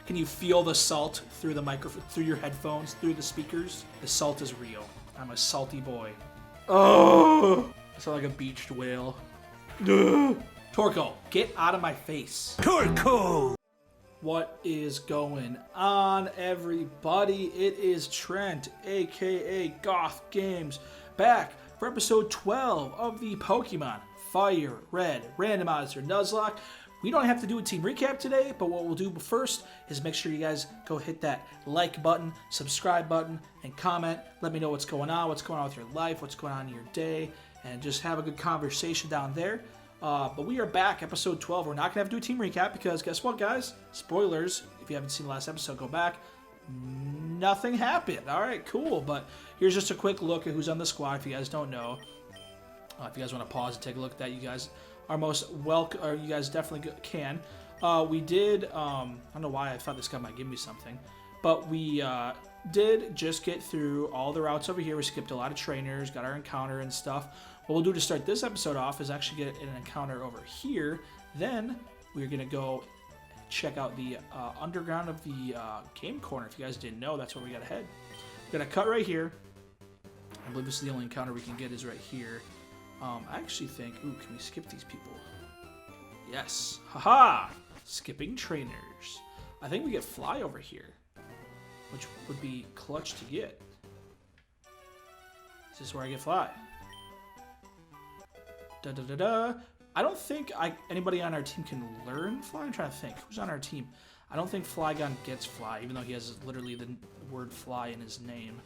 Can you feel the salt through the microphone, through your headphones, through the speakers? The salt is real. I'm a salty boy. Oh! I sound like a beached whale. Torko, get out of my face. Torko! What is going on, everybody? It is Trent, aka Gauth Games, back for episode 12 of the Pokemon Firered Randomizer Nuzlocke. We don't have to do a team recap today, but what we'll do first is make sure you guys go hit that like button, subscribe button, and comment. Let me know what's going on with your life, what's going on in your day, and just have a good conversation down there. But we are back, episode 12. We're not going to have to do a team recap because guess what, guys? Spoilers. If you haven't seen the last episode, go back. Nothing happened. All right, cool. But here's just a quick look at who's on the squad if you guys don't know. If you guys want to pause and take a look at that, you guys are most welcome, or you guys definitely can. We did, I don't know why I thought this guy might give me something, but we did just get through all the routes over here. We skipped a lot of trainers, got our encounter and stuff. What we'll do to start this episode off is actually get an encounter over here. Then we're going to go check out the underground of the game corner. If you guys didn't know, that's where we got to head. We're going to cut right here. I believe this is the only encounter we can get is right here. I actually think, ooh, can we skip these people? Yes. Haha! Skipping trainers. I think we get Fly over here, which would be clutch to get. Is this where I get Fly? Da-da-da-da. I don't think anybody on our team can learn Fly. I'm trying to think. Who's on our team? I don't think Flygon gets Fly, even though he has literally the word Fly in his name.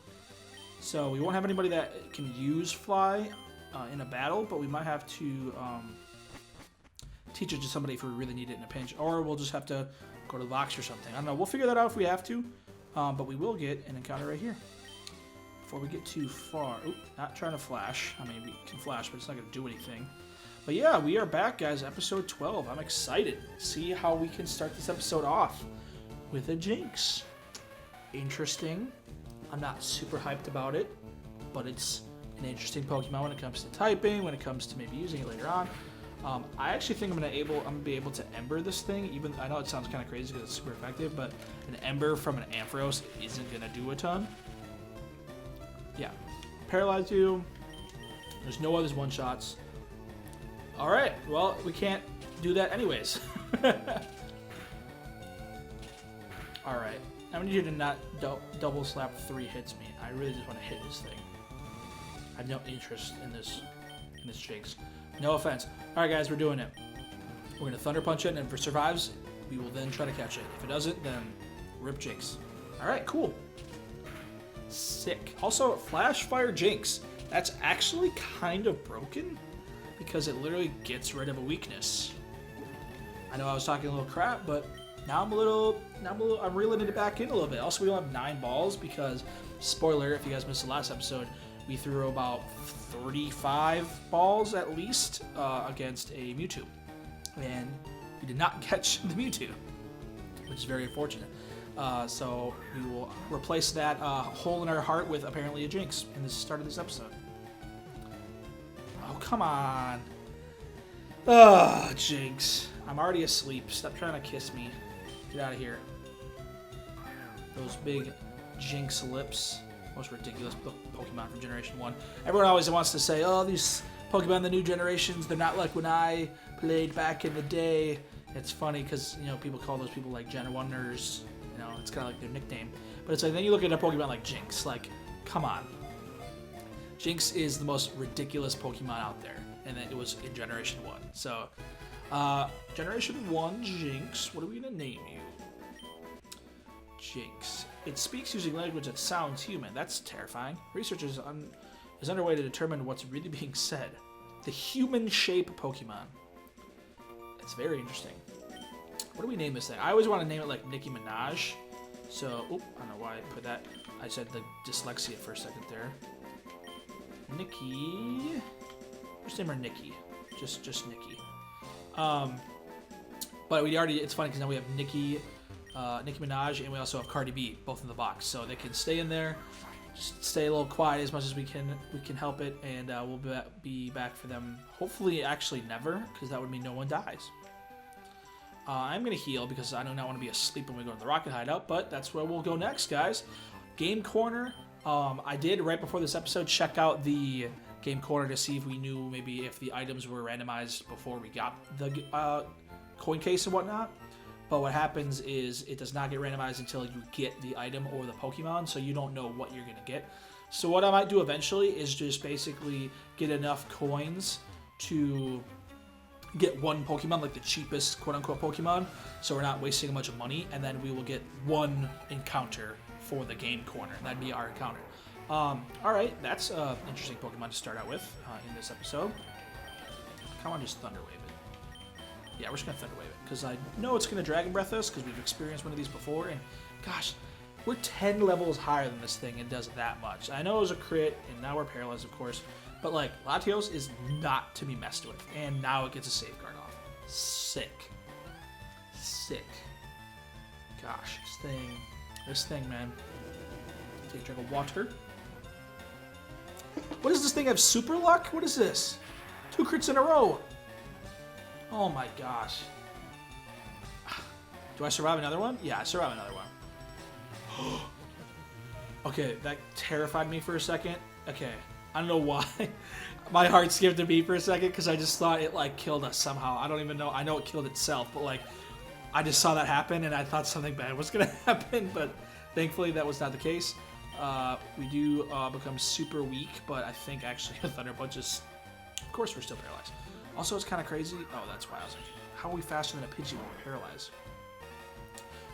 So we won't have anybody that can use Fly in a battle, but we might have to teach it to somebody if we really need it in a pinch, or we'll just have to go to the box or something. I don't know. We'll figure that out if we have to, but we will get an encounter right here. Before we get too far, oop, not trying to flash. I mean, we can flash, but it's not going to do anything. But yeah, we are back, guys. Episode 12. I'm excited to see how we can start this episode off with a Jinx. Interesting. I'm not super hyped about it, but it's an interesting Pokemon when it comes to typing, when it comes to maybe using it later on. I actually think I'm gonna be able to Ember this thing. Even I know it sounds kind of crazy because it's super effective, but an Ember from an Ampharos isn't gonna do a ton. Yeah, paralyze you. There's no others one shots. All right, well we can't do that anyways. All right, I need you to not double slap 3 hits me. I really just want to hit this thing. I have no interest in this Jinx. No offense. Alright guys, we're doing it. We're going to Thunder Punch it, and if it survives, we will then try to catch it. If it doesn't, then rip Jinx. Alright, cool. Sick. Also, Flash Fire Jinx. That's actually kind of broken, because it literally gets rid of a weakness. I know I was talking a little crap, but now I'm reeling it back in a little bit. Also, we only have 9 balls because, spoiler, if you guys missed the last episode, we threw about 35 balls at least against a Mewtwo. And we did not catch the Mewtwo, which is very unfortunate. So we will replace that hole in our heart with apparently a Jinx in the start of this episode. Oh, come on. Ugh, Jinx. I'm already asleep. Stop trying to kiss me. Get out of here. Those big Jinx lips. Most ridiculous Pokemon from Generation 1. Everyone always wants to say, oh, these Pokemon, the new generations, they're not like when I played back in the day. It's funny because, you know, people call those people like Gen 1ers. You know, it's kind of like their nickname. But it's like, then you look at a Pokemon like Jinx. Like, come on. Jinx is the most ridiculous Pokemon out there. And it was in Generation 1. So, Generation 1 Jinx. What are we going to name you? Jinx. It speaks using language that sounds human. That's terrifying. Research is underway to determine what's really being said. The human shape Pokemon. It's very interesting. What do we name this thing? I always want to name it like Nicki Minaj. So, I don't know why I put that. I said the dyslexia for a second there. Nikki. Just name her Nikki. Just Nikki. But we already. It's funny because now we have Nicki Minaj, and we also have Cardi B, both in the box, so they can stay in there, just stay a little quiet as much as we can help it, and we'll be back for them. Hopefully, actually never, because that would mean no one dies. I'm going to heal because I do not want to be asleep when we go to the rocket hideout, but that's where we'll go next, guys. Game corner. I did, right before this episode, check out the game corner to see if we knew maybe if the items were randomized before we got the coin case and whatnot. But what happens is it does not get randomized until you get the item or the Pokemon, so you don't know what you're going to get. So what I might do eventually is just basically get enough coins to get one Pokemon, like the cheapest quote-unquote Pokemon, so we're not wasting a bunch of money, and then we will get one encounter for the game corner. That'd be our encounter. Alright, that's an interesting Pokemon to start out with in this episode. Come on, just Thunder Wave it. Yeah, we're just going to Thunder Wave it, because I know it's going to Dragon Breath us, because we've experienced one of these before, and gosh, we're 10 levels higher than this thing and does that much. I know it was a crit, and now we're paralyzed, of course, but like, Latios is not to be messed with, and now it gets a safeguard off. Sick. Sick. Gosh, this thing, man. Take a drink of water. What does this thing have? Super luck? What is this? 2 crits in a row. Oh my gosh. Do I survive another one? Yeah, I survive another one. Okay, that terrified me for a second. Okay, I don't know why. My heart skipped a beat for a second because I just thought it like killed us somehow. I don't even know. I know it killed itself, but like I just saw that happen and I thought something bad was gonna happen, but thankfully that was not the case. We do become super weak, but I think actually a Thunder Punch is... Of course we're still paralyzed. Also, it's kind of crazy. Oh, that's why I was like, how are we faster than a Pidgey when we're paralyzed?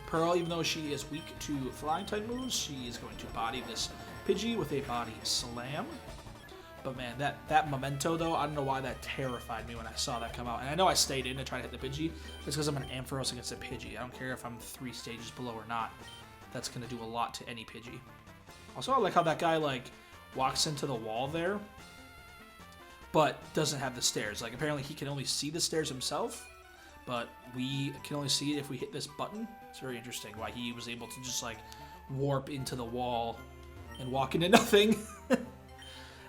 Pearl, even though she is weak to flying type moves, she is going to body this Pidgey with a body slam. But man, that memento though, I don't know why that terrified me when I saw that come out. And I know I stayed in to try to hit the Pidgey. It's because I'm an Ampharos against a Pidgey. I don't care if I'm 3 stages below or not. That's going to do a lot to any Pidgey. Also, I like how that guy like walks into the wall there, but doesn't have the stairs. Like apparently he can only see the stairs himself, but we can only see it if we hit this button. It's very interesting why he was able to just like warp into the wall and walk into nothing. But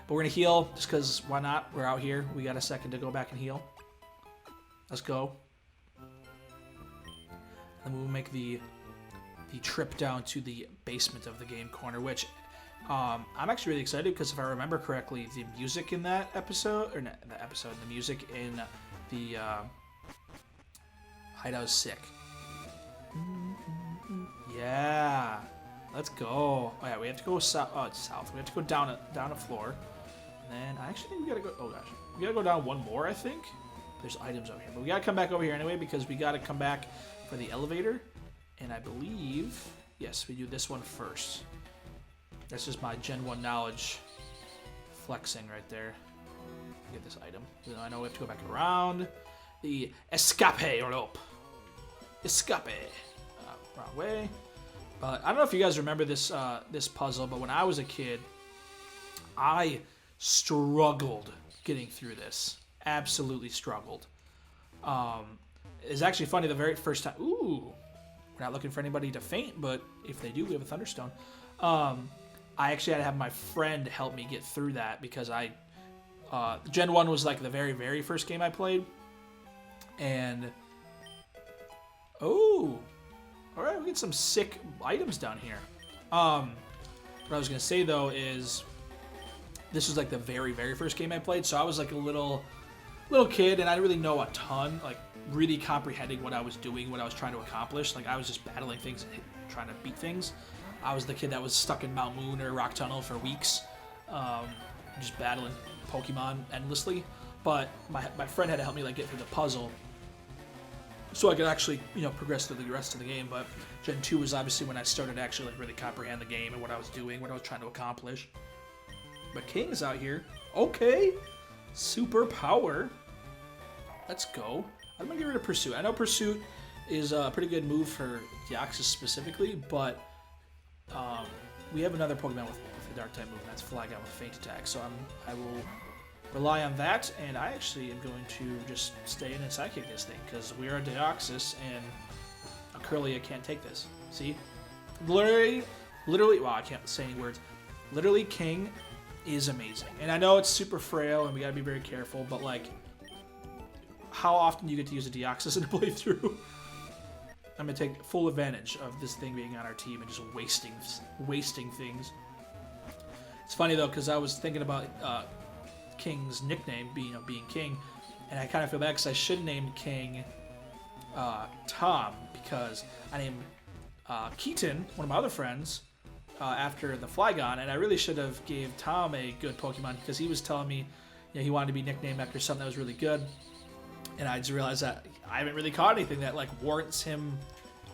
we're gonna heal just because why not? We're out here. We got a second to go back and heal. Let's go. And we'll make the trip down to the basement of the game corner, which I'm actually really excited because if I remember correctly, the music in that episode, or not the episode, the music in the hideout is sick. Yeah, let's go. Oh yeah, we have to go south. Oh, it's south. We have to go down a floor, and then I actually think we gotta go. Oh gosh, we gotta go down one more. I think there's items over here, but we gotta come back over here anyway because we gotta come back for the elevator. And I believe, yes, we do this one first. That's just my Gen 1 knowledge flexing right there. Get this item. I know we have to go back around. The escape rope. Escape. Wrong way. But I don't know if you guys remember this this puzzle, but when I was a kid, I struggled getting through this. Absolutely struggled. It's actually funny the very first time. Ooh. We're not looking for anybody to faint, but if they do, we have a Thunderstone. I actually had to have my friend help me get through that because Gen 1 was like the very, very first game I played. And, oh, all right, we get some sick items down here. What I was going to say, though, is this was like the very, very first game I played. So I was like a little kid, and I didn't really know a ton, like really comprehending what I was doing, what I was trying to accomplish. Like I was just battling things and trying to beat things. I was the kid that was stuck in Mount Moon or Rock Tunnel for weeks, just battling Pokemon endlessly. But my friend had to help me like get through the puzzle so I could actually, progress through the rest of the game. But Gen 2 was obviously when I started to actually like really comprehend the game and what I was doing, what I was trying to accomplish. But King is out here. Okay. Super power. Let's go. I'm going to get rid of Pursuit. I know Pursuit is a pretty good move for Deoxys specifically, but we have another Pokemon with a Dark-type move, and that's Flygon with Faint Attack. So I will rely on that, and I actually am going to just stay in and Psychic this thing, because we are a Deoxys, and a Curlia can't take this. See? Literally, wow, I can't say any words. Literally, King is amazing. And I know it's super frail, and we got to be very careful, but, like, how often do you get to use a Deoxys in a playthrough? I'm gonna take full advantage of this thing being on our team and just wasting things. It's funny though, because I was thinking about King's nickname being King, and I kind of feel bad because I should have named King Tom, because I named Keaton, one of my other friends, after the Flygon, and I really should have gave Tom a good Pokemon, because he was telling me he wanted to be nicknamed after something that was really good, and I just realized that I haven't really caught anything that like warrants him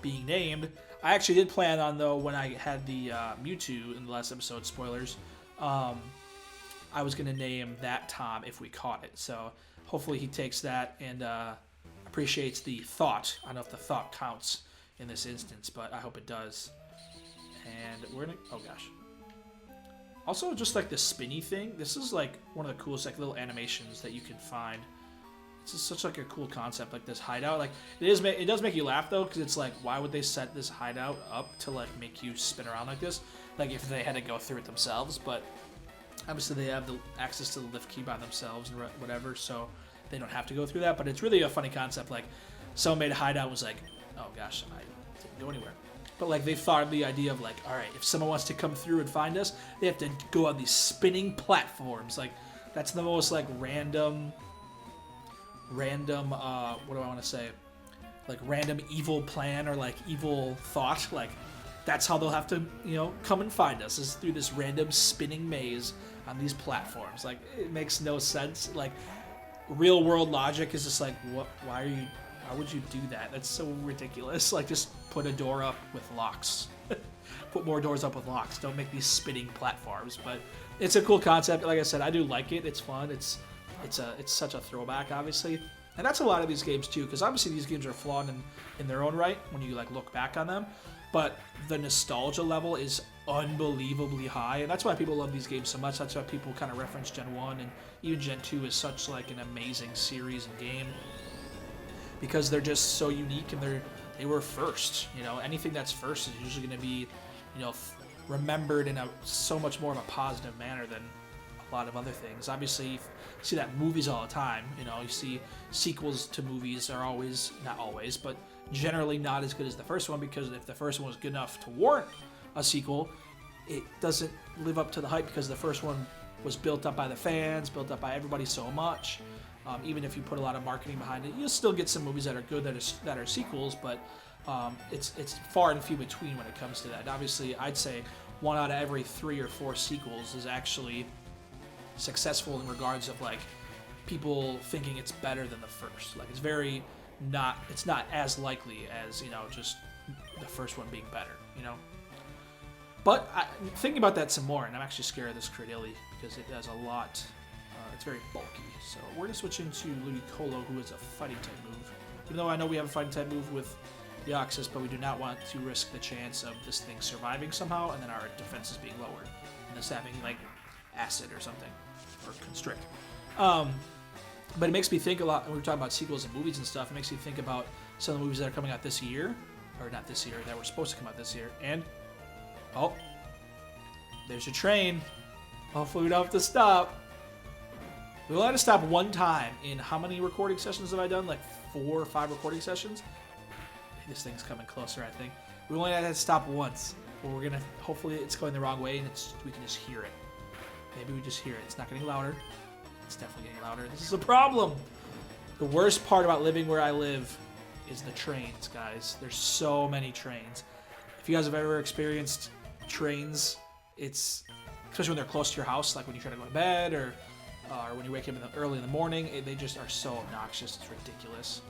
being named. I actually did plan on, though, when I had the Mewtwo in the last episode, spoilers, I was going to name that Tom if we caught it, so hopefully he takes that and appreciates the thought. I don't know if the thought counts in this instance, but I hope it does. And we're gonna, oh gosh. Also, just like the spinny thing, this is like one of the coolest like little animations that you can find. It's just such like a cool concept, like this hideout. Like it does make you laugh though, because it's like, why would they set this hideout up to like make you spin around like this? Like if they had to go through it themselves, but obviously they have the access to the lift key by themselves and whatever, so they don't have to go through that. But it's really a funny concept. Like someone made a hideout and was like, oh gosh, I didn't go anywhere. But like they thought of the idea of like, all right, if someone wants to come through and find us, they have to go on these spinning platforms. Like that's the most like random what do I want to say? Like random evil plan or like evil thought. Like that's how they'll have to, come and find us, is through this random spinning maze on these platforms. Like it makes no sense. Like real world logic is just like, what? Why would you do that? That's so ridiculous. Like just put a door up with locks. Put more doors up with locks. Don't make these spinning platforms. But it's a cool concept. Like I said, I do like it. It's fun. It's such a throwback, obviously. And that's a lot of these games too, because obviously these games are flawed in their own right when you like look back on them. But the nostalgia level is unbelievably high, and that's why people love these games so much. That's why people kind of reference Gen 1 and even Gen 2 is such like an amazing series and game, because they're just so unique and they were first. Anything that's first is usually going to be, remembered in so much more of a positive manner than a lot of other things. Obviously, you see that in movies all the time. You see sequels to movies are always, not always, but generally not as good as the first one, because if the first one was good enough to warrant a sequel, it doesn't live up to the hype because the first one was built up by the fans, built up by everybody so much. Even if you put a lot of marketing behind it, you'll still get some movies that are good that are sequels, but it's far and few between when it comes to that. And obviously, I'd say 1 out of every 3 or 4 sequels is actually successful in regards of like people thinking it's better than the first. Like it's not as likely as just the first one being better. But thinking about that some more, and I'm actually scared of this Cradily because it does a lot. It's very bulky. So we're going to switch into Ludicolo, who is a fighting type move. Even though I know we have a fighting type move with Deoxys, but we do not want to risk the chance of this thing surviving somehow and then our defenses being lowered and this having like acid or something, or constrict. But it makes me think a lot, when we're talking about sequels and movies and stuff, it makes me think about some of the movies that are coming out this year, or not this year, that were supposed to come out this year. And, oh, there's your train. Hopefully we don't have to stop. We only had to stop 1 time in how many recording sessions have I done? Like 4 or 5 recording sessions? This thing's coming closer, I think. We only had to stop once. But we're going to, hopefully it's going the wrong way and we can just hear it. Maybe we just hear it. It's not getting louder. It's definitely getting louder. This is a problem. The worst part about living where I live is the trains, guys. There's so many trains. If you guys have ever experienced trains, it's, especially when they're close to your house, like when you try to go to bed or when you wake up early in the morning, they just are so obnoxious. It's ridiculous.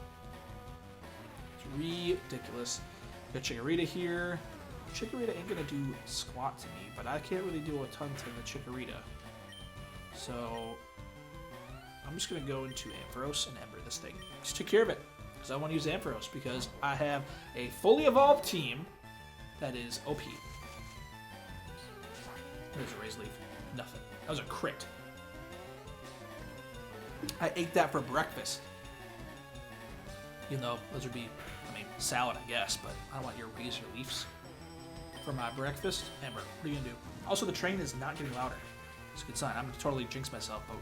It's ridiculous. Got Chikorita here. Chikorita ain't gonna do squat to me, but I can't really do a ton to the Chikorita. So I'm just gonna go into Ampharos and Ember this thing. Just take care of it, because I want to use Ampharos because I have a fully evolved team that is OP. There's a Raise Leaf. Nothing. That was a crit. I ate that for breakfast. Even though those would be, salad, I guess, but I don't want your Razor Leafs for my breakfast. Ember, what are you gonna do? Also, the train is not getting louder. It's a good sign. I'm gonna totally jinx myself, but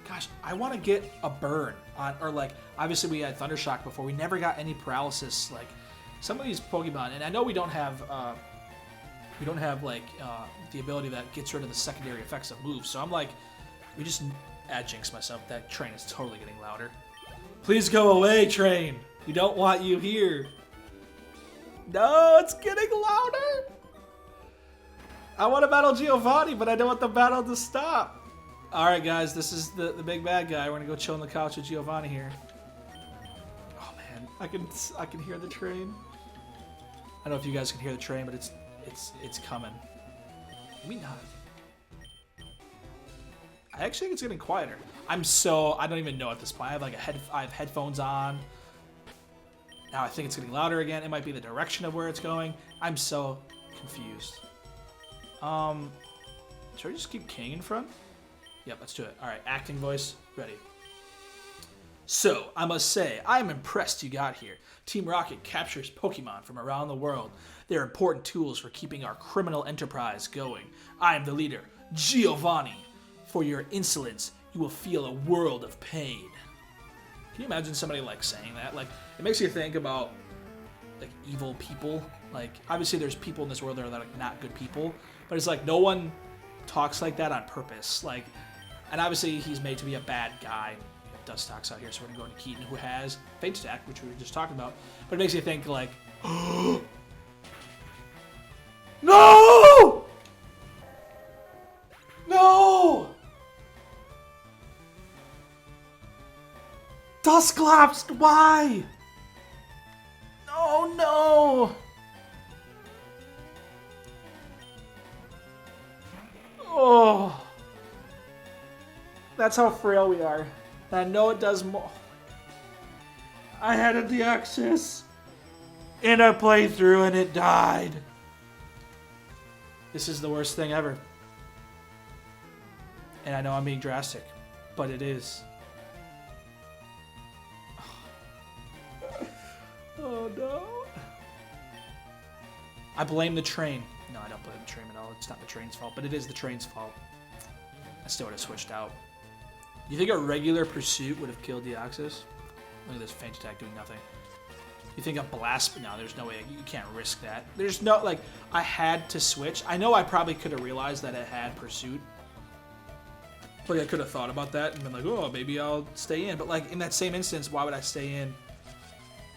gosh, I want to get a burn on, or like, obviously we had Thundershock before. We never got any paralysis, like, some of these Pokemon, and I know we don't have like the ability that gets rid of the secondary effects of moves. So I'm like, I jinxed myself. That train is totally getting louder. Please go away, train. We don't want you here. No, it's getting louder. I want to battle Giovanni, but I don't want the battle to stop. All right, guys, this is the big bad guy. We're gonna go chill on the couch with Giovanni here. Oh man, I can hear the train. I don't know if you guys can hear the train, but it's coming. Maybe not. I actually think it's getting quieter. I don't even know at this point. I have like I have headphones on. Now I think it's getting louder again. It might be the direction of where it's going. I'm so confused. Should I just keep King in front? Yep, let's do it. All right, acting voice, ready. So, I must say, I am impressed you got here. Team Rocket captures Pokemon from around the world. They're important tools for keeping our criminal enterprise going. I am the leader, Giovanni. For your insolence, you will feel a world of pain. Can you imagine somebody like saying that? Like, it makes you think about like evil people. Like, obviously there's people in this world that are like not good people, but it's like no one talks like that on purpose. Like, and obviously he's made to be a bad guy. Dust talks out here, so we're gonna go to Keaton, who has Faint Attack, which we were just talking about. But it makes you think like, no, no, Dusclops, why? No, no. Oh, that's how frail we are. And I know it does more. I had a Deoxys in a playthrough and it died. This is the worst thing ever. And I know I'm being drastic, but it is. Oh no. I blame the train. No, I don't blame the train at all. It's not the train's fault, but it is the train's fault. I still would have switched out. You think a regular pursuit would have killed Deoxys? Look at this Faint Attack doing nothing. You think a blast? No, there's no way. You can't risk that. There's no, like, I had to switch. I know I probably could have realized that it had pursuit. Like, I could have thought about that and been like, oh, maybe I'll stay in. But, like, in that same instance, why would I stay in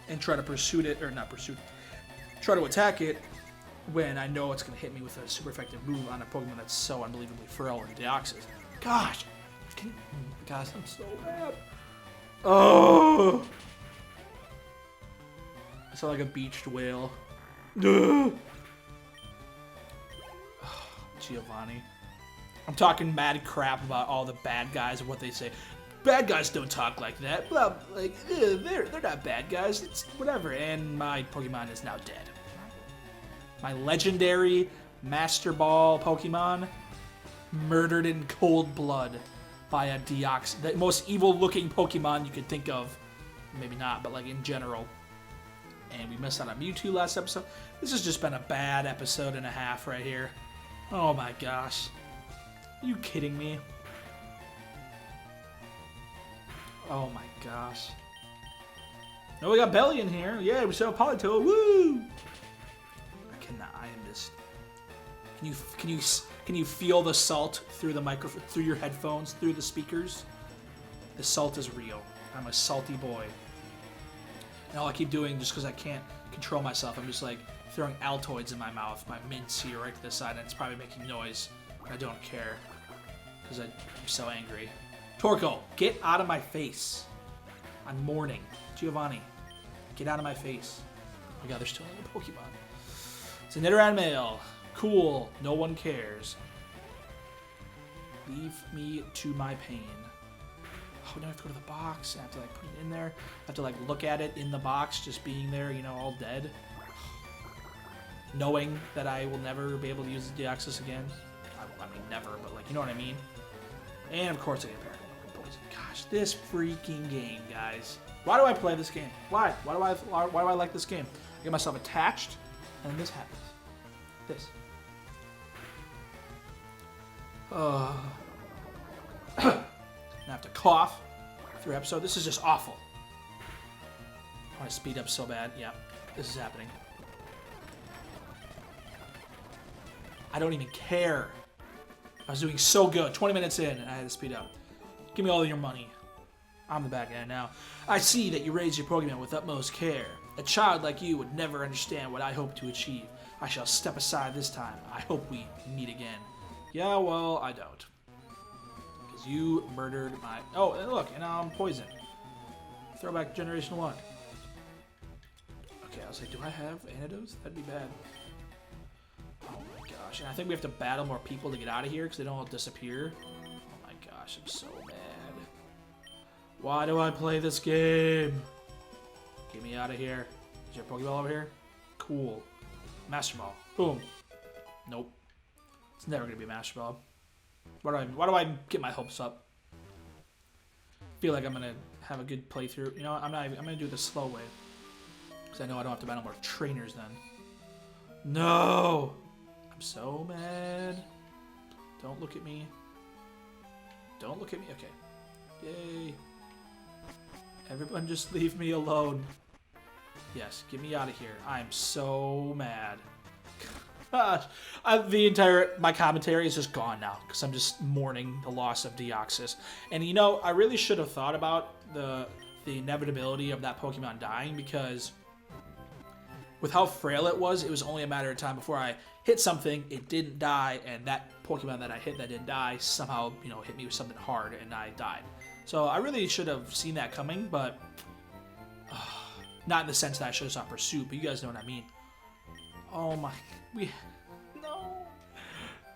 and try to pursue it, or not pursue, try to attack it when I know it's going to hit me with a super effective move on a Pokemon that's so unbelievably frail and Deoxys? Gosh. Gosh, I'm so mad. Oh! I sound like a beached whale. Giovanni. I'm talking mad crap about all the bad guys and what they say. Bad guys don't talk like that. Well, like, they're not bad guys. It's whatever. And my Pokemon is now dead. My legendary Master Ball Pokemon murdered in cold blood by a Deoxys, the most evil-looking Pokemon you could think of. Maybe not, but like in general. And we missed out on Mewtwo last episode. This has just been a bad episode and a half right here. Oh my gosh. Are you kidding me? Oh my gosh. Oh, we got Belly in here. Yeah, we saw Politoed. Woo! I cannot. I am just. Can you feel the salt through the microphone, through your headphones, through the speakers? The salt is real. I'm a salty boy. And all I keep doing, just because I can't control myself, I'm just like throwing Altoids in my mouth. My mint's here right to the side, and it's probably making noise. I don't care because I'm so angry. Torkoal, get out of my face. I'm mourning. Giovanni, get out of my face. Oh my god, there's still another Pokemon. It's a Nidoran male. Cool. No one cares. Leave me to my pain. Oh, now I have to go to the box. I have to like put it in there. I have to like look at it in the box, just being there, you know, all dead. Knowing that I will never be able to use the Deoxys again. I mean, never, but like, you know what I mean? And of course I get Paragon Poison. Gosh, this freaking game, guys. Why do I play this game? Why? Why do I like this game? I get myself attached, and this happens. This. I have to cough through episode. This is just awful. I want to speed up so bad. Yeah. This is happening. I don't even care. I was doing so good. 20 minutes in, and I had to speed up. Give me all your money. I'm the bad guy now. I see that you raise your Pokemon with utmost care. A child like you would never understand what I hope to achieve. I shall step aside this time. I hope we meet again. Yeah, well, I don't. Because you murdered my... Oh, and look, and now I'm poisoned. Throwback Generation 1. Okay, I was like, do I have antidotes? That'd be bad. Oh my gosh. And I think we have to battle more people to get out of here because they don't all disappear. Oh my gosh, I'm so mad. Why do I play this game? Get me out of here. Is there a Pokeball over here? Cool. Master Ball. Boom. Nope. It's never going to be a Master Ball. Why do I get my hopes up? Feel like I'm going to have a good playthrough. You know what? I'm going to do it the slow way. Because I know I don't have to battle more trainers then. No! I'm so mad. Don't look at me. Don't look at me. Okay. Yay. Everyone just leave me alone. Yes, get me out of here. I'm so mad. Gosh, my commentary is just gone now because I'm just mourning the loss of Deoxys. And you know, I really should have thought about the inevitability of that Pokemon dying because with how frail it was only a matter of time before I hit something, it didn't die, and that Pokemon that I hit that didn't die somehow, you know, hit me with something hard and I died. So I really should have seen that coming, but not in the sense that I should have saw Pursuit, but you guys know what I mean. Oh my,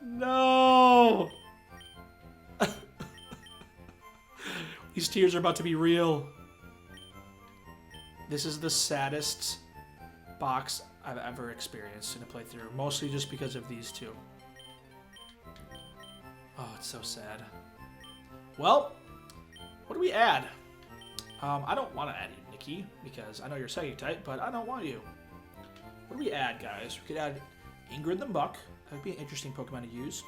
no. These tears are about to be real. This is the saddest box I've ever experienced in a playthrough, mostly just because of these two. Oh, it's so sad. Well, what do we add? I don't want to add you, Nikki, because I know you're Psychic type, but I don't want you. What do we add, guys? We could add Ingrid the Buck. That would be an interesting Pokemon to use.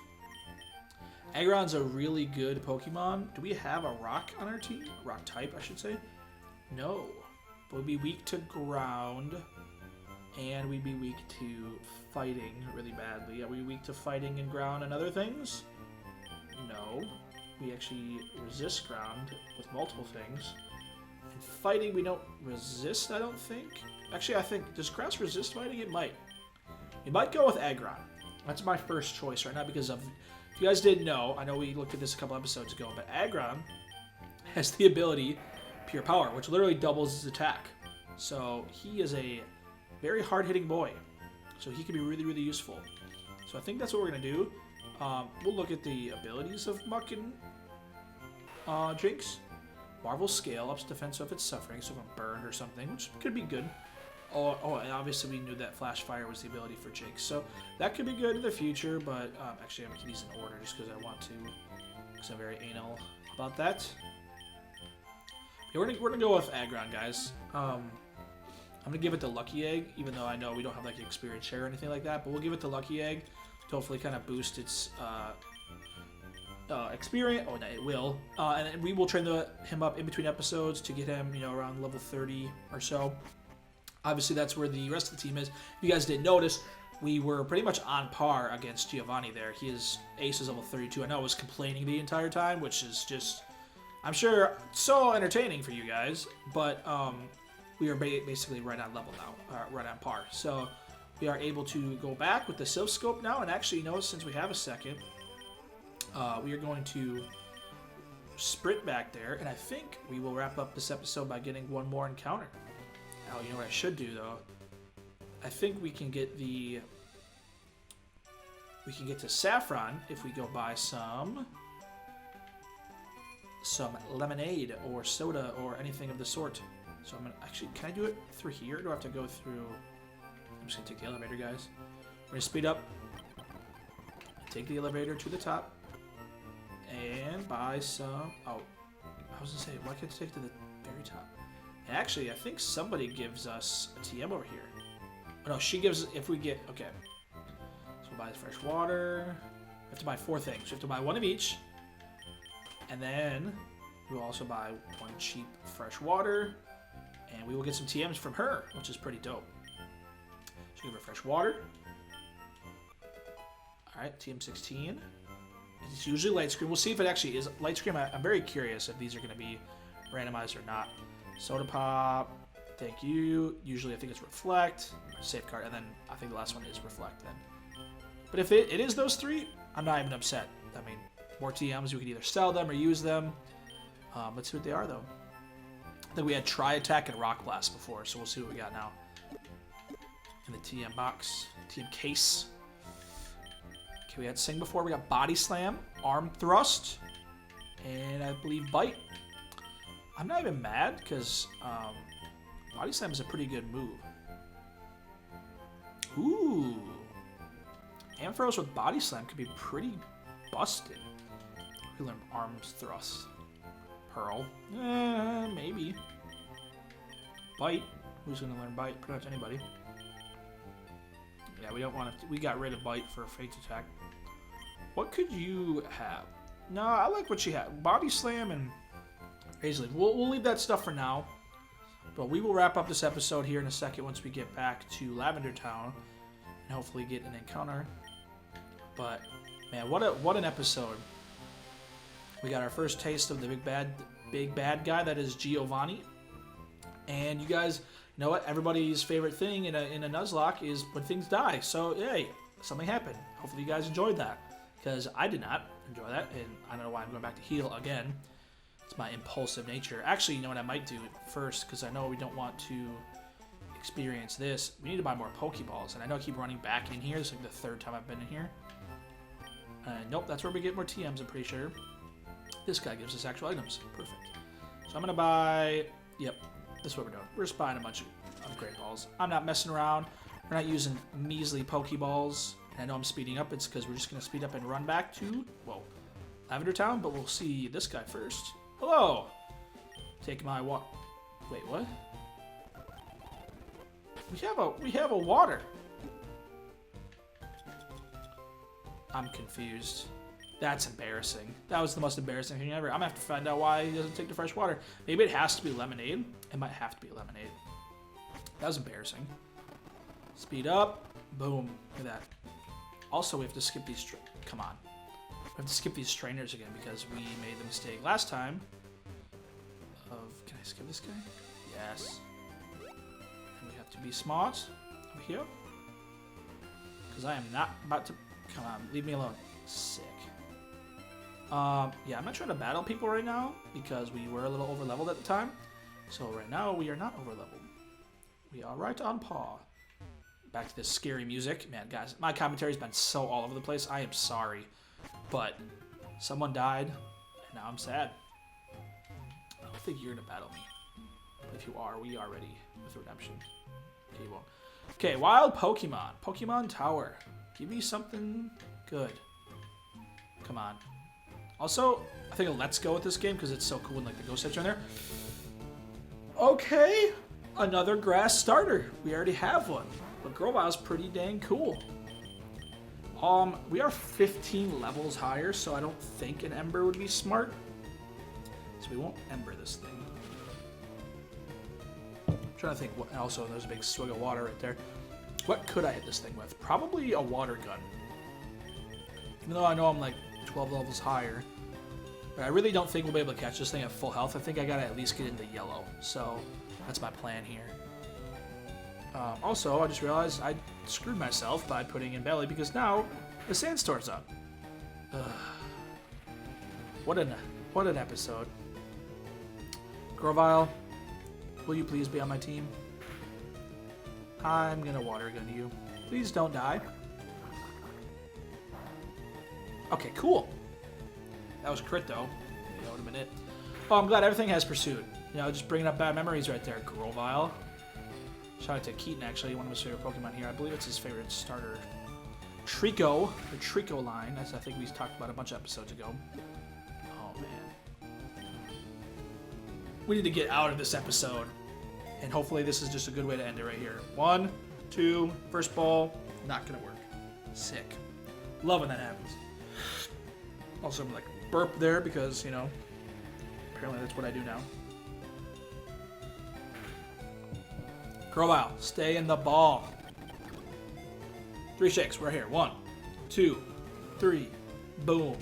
Aggron's a really good Pokemon. Do we have a Rock on our team? Rock type, I should say. No. But we'd be weak to Ground, and we'd be weak to Fighting really badly. Are we weak to Fighting and Ground and other things? No. We actually resist Ground with multiple things. And Fighting, we don't resist, I don't think. Actually, I think, does Grass resist Fighting? It might. We might go with Aggron. That's my first choice right now because of, if you guys didn't know, I know we looked at this a couple episodes ago, but Aggron has the ability Pure Power, which literally doubles his attack. So he is a very hard-hitting boy. So he can be really, really useful. So I think that's what we're going to do. We'll look at the abilities of Muck and Jinx. Marvel Scale ups defense if it's suffering, so if I'm burned or something, which could be good. Oh, and obviously we knew that Flash Fire was the ability for Jinx, so that could be good in the future, but actually I'm going to keep these in order just because I want to, because I'm very anal about that. Yeah, we're gonna go with Aggron, guys. I'm going to give it the Lucky Egg, even though I know we don't have like experience share or anything like that, but we'll give it the Lucky Egg to hopefully kind of boost its experience. Oh, no, it will. And then we will train him up in between episodes to get him, you know, around level 30 or so. Obviously, that's where the rest of the team is. If you guys didn't notice, we were pretty much on par against Giovanni there. His ace is level 32. I know I was complaining the entire time, which is just, I'm sure, so entertaining for you guys. But we are basically right on level now, right on par. So we are able to go back with the Silph Scope now. And actually, you know, since we have a second, we are going to sprint back there. And I think we will wrap up this episode by getting one more encounter. Oh, you know what I should do, though? I think we can get the... We can get to Saffron if we go buy some lemonade or soda or anything of the sort. So I'm going to... Actually, can I do it through here? Or do I have to go through... I'm just going to take the elevator, guys. We're going to speed up. Take the elevator to the top. And buy some... Oh, I was going to say, why can't I take it to the very top? Actually, I think somebody gives us a TM over here. Oh, no, she gives, if we get, okay. So we'll buy the fresh water. We have to buy 4 things. We have to buy 1 of each. And then we'll also buy 1 cheap fresh water. And we will get some TMs from her, which is pretty dope. Speaking of refresh water. Alright, TM16. It's usually light screen. We'll see if it actually is light screen. I'm very curious if these are going to be randomized or not. Soda pop. Thank you. Usually I think it's reflect, safeguard, and then I think the last one is reflect then. But if it is those three, I'm not even upset. I mean, more TMs, we could either sell them or use them. Let's see what they are though. I think we had Tri Attack and Rock Blast before, so we'll see what we got now. In the TM box, TM case. Okay, we had Sing before. We got Body Slam, Arm Thrust, and I believe Bite. I'm not even mad because Body Slam is a pretty good move. Ooh. Ampharos with Body Slam could be pretty busted. We learn Arms Thrust. Pearl. Maybe. Bite. Who's going to learn Bite? Pretty much anybody. Yeah, we don't want to... We got rid of Bite for a Fate's Attack. What could you have? No, I like what she had. Body Slam and Razor Leaf. We'll leave that stuff for now. But we will wrap up this episode here in a second once we get back to Lavender Town. And hopefully get an encounter. But, man, what an episode. We got our first taste of the big bad guy that is Giovanni. And you guys know what? Everybody's favorite thing in a Nuzlocke is when things die. So, hey, something happened. Hopefully you guys enjoyed that. Because I did not enjoy that. And I don't know why I'm going back to heal again. It's my impulsive nature. Actually, you know what I might do first? Because I know we don't want to experience this. We need to buy more Pokeballs. And I know I keep running back in here. This is like the third time I've been in here. Nope, that's where we get more TMs, I'm pretty sure. This guy gives us actual items. Perfect. So I'm going to buy... Yep, this is what we're doing. We're just buying a bunch of upgrade balls. I'm not messing around. We're not using measly Pokeballs. And I know I'm speeding up. It's because we're just going to speed up and run back to, well, Lavender Town. But we'll see this guy first. Hello! Take my walk. Wait, what? We have a water. I'm confused. That's embarrassing. That was the most embarrassing thing ever. I'm gonna have to find out why he doesn't take the fresh water. Maybe it has to be lemonade. It might have to be lemonade. That was embarrassing. Speed up. Boom. Look at that. Also, we have to skip these... Come on. We have to skip these trainers again because we made the mistake last time of... Can I skip this guy? Yes. And we have to be smart over here. Because I am not about to... Come on, leave me alone. Sick. Yeah, I'm not trying to battle people right now because we were a little over leveled at the time. So right now we are not over leveled. We are right on par. Back to this scary music. Man, guys, my commentary's been so all over the place. I am sorry. But someone died, and now I'm sad. I don't think you're gonna battle me. But if you are, we are ready with redemption. Okay, you won't. Okay, wild Pokemon. Pokemon Tower. Give me something good. Come on. Also, I think let's go with this game because it's so cool and like the ghost types are in there. Okay, another grass starter. We already have one, but Grovile's pretty dang cool. We are 15 levels higher, so I don't think an Ember would be smart. So we won't Ember this thing. I'm trying to think. What, also, there's a big swig of water right there. What could I hit this thing with? Probably a water gun. Even though I know I'm like 12 levels higher. But I really don't think we'll be able to catch this thing at full health. I think I gotta at least get into yellow. So that's my plan here. Also, I just realized I screwed myself by putting in Belly because now the Sandstorm's up. What an episode. Grovile, will you please be on my team? I'm gonna water gun you. Please don't die. Okay, cool. That was a crit though. That would have been it. Oh, I'm glad everything has pursued. You know, just bringing up bad memories right there. Grovile. Shout out to Keaton, actually, one of his favorite Pokemon here. I believe it's his favorite starter. Trico, the Trico line. That's I think we talked about a bunch of episodes ago. Oh man. We need to get out of this episode. And hopefully this is just a good way to end it right here. 1, 2, first ball. Not gonna work. Sick. Love when that happens. Also, I'm like burp there because, you know, apparently that's what I do now. Grovile, stay in the ball. 3 shakes. We're here. 1, 2, 3. Boom.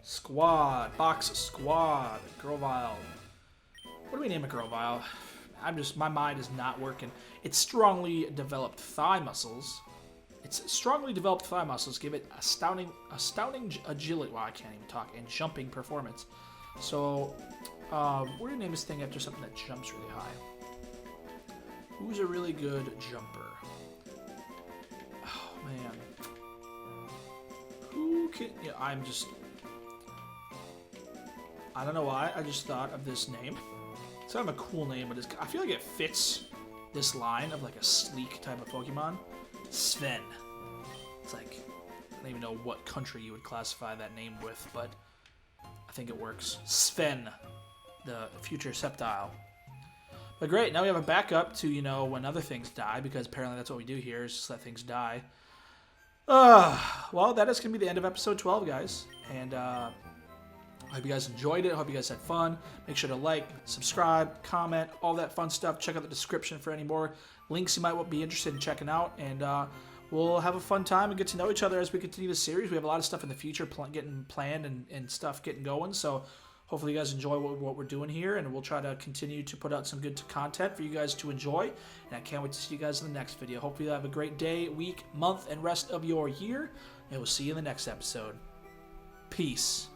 Squad. Box squad. Grovile. What do we name a Grovile? My mind is not working. It's strongly developed thigh muscles. It's strongly developed thigh muscles give it astounding agility. Well, I can't even talk. And jumping performance. So, we're gonna name this thing after something that jumps really high. Who's a really good jumper? Oh man. Who can? Yeah, I don't know why. I just thought of this name. It's kind of a cool name, but I feel like it fits this line of like a sleek type of Pokemon. Sven. It's like, I don't even know what country you would classify that name with, but I think it works. Sven, the future Sceptile. But great, now we have a backup to, you know, when other things die, because apparently that's what we do here, is just let things die. Well, that is going to be the end of episode 12, guys. And I hope you guys enjoyed it. I hope you guys had fun. Make sure to like, subscribe, comment, all that fun stuff. Check out the description for any more links you might be interested in checking out. And we'll have a fun time and get to know each other as we continue the series. We have a lot of stuff in the future getting planned and stuff getting going. So hopefully you guys enjoy what we're doing here. And we'll try to continue to put out some good content for you guys to enjoy. And I can't wait to see you guys in the next video. Hopefully you have a great day, week, month, and rest of your year. And we'll see you in the next episode. Peace.